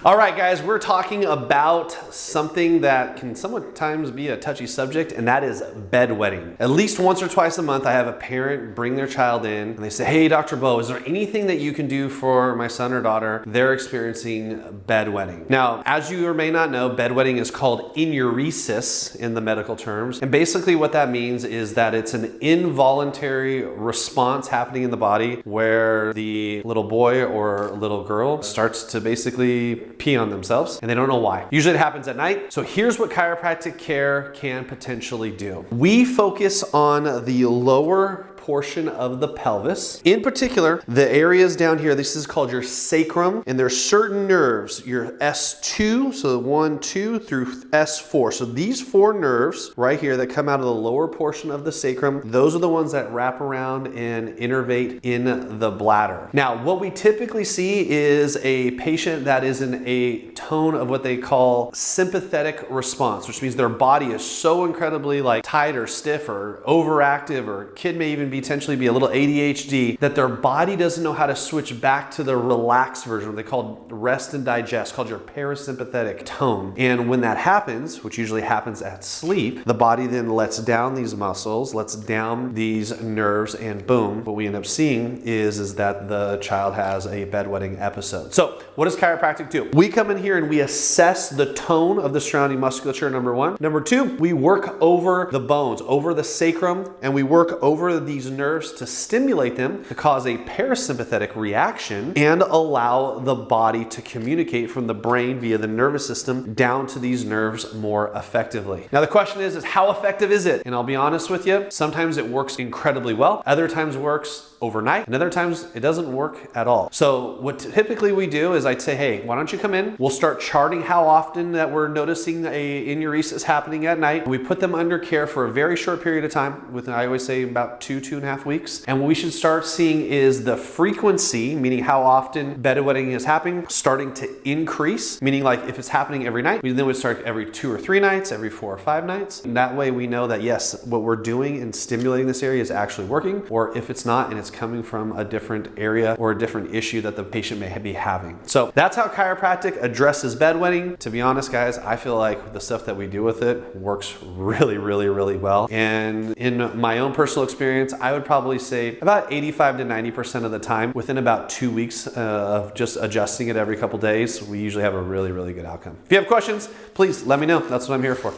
All right, guys, we're talking about something that can sometimes be a touchy subject, and that is bedwetting. At least once or twice a month, I have a parent bring their child in and they say, hey, Dr. Beau, is there anything that you can do for my son or daughter? They're experiencing bedwetting. Now, as you may not know, bedwetting is called enuresis in the medical terms. And basically what that means is that it's an involuntary response happening in the body where the little boy or little girl starts to basically pee on themselves and they don't know why. Usually it happens at night. So here's what chiropractic care can potentially do. We focus on the lower portion of the pelvis. In particular, the areas down here, this is called your sacrum, and there's certain nerves, your S2, so 1, 2 through S4. So these 4 nerves right here that come out of the lower portion of the sacrum, those are the ones that wrap around and innervate in the bladder. Now, what we typically see is a patient that is in a tone of what they call sympathetic response, which means their body is so incredibly tight or stiff or overactive, or kid may even potentially be a little ADHD, that their body doesn't know how to switch back to the relaxed version, what they call rest and digest, called your parasympathetic tone. And when that happens, which usually happens at sleep, the body then lets down these muscles, lets down these nerves, and boom, what we end up seeing is that the child has a bedwetting episode. So what does chiropractic do? We come in here and we assess the tone of the surrounding musculature, number 1. Number 2, we work over the bones, over the sacrum, and we work over these nerves to stimulate them to cause a parasympathetic reaction and allow the body to communicate from the brain via the nervous system down to these nerves more effectively. Now the question is how effective is it? And I'll be honest with you, sometimes it works incredibly well, other times it works overnight, and other times it doesn't work at all. So what typically we do is I'd say, hey, why don't you come in? We'll start charting how often that we're noticing a enuresis happening at night. We put them under care for a very short period of time, I always say about 2.5 weeks. And what we should start seeing is the frequency, meaning how often bedwetting is happening, starting to increase, meaning if it's happening every night, we then would start every 2 or 3 nights, every 4 or 5 nights. And that way we know that yes, what we're doing in stimulating this area is actually working, or if it's not and it's coming from a different area or a different issue that the patient may be having. So that's how chiropractic addresses bedwetting. To be honest, guys, I feel like the stuff that we do with it works really, really, really well. And in my own personal experience, I would probably say about 85 to 90% of the time, within about 2 weeks of just adjusting it every couple days, we usually have a really, really good outcome. If you have questions, please let me know. That's what I'm here for.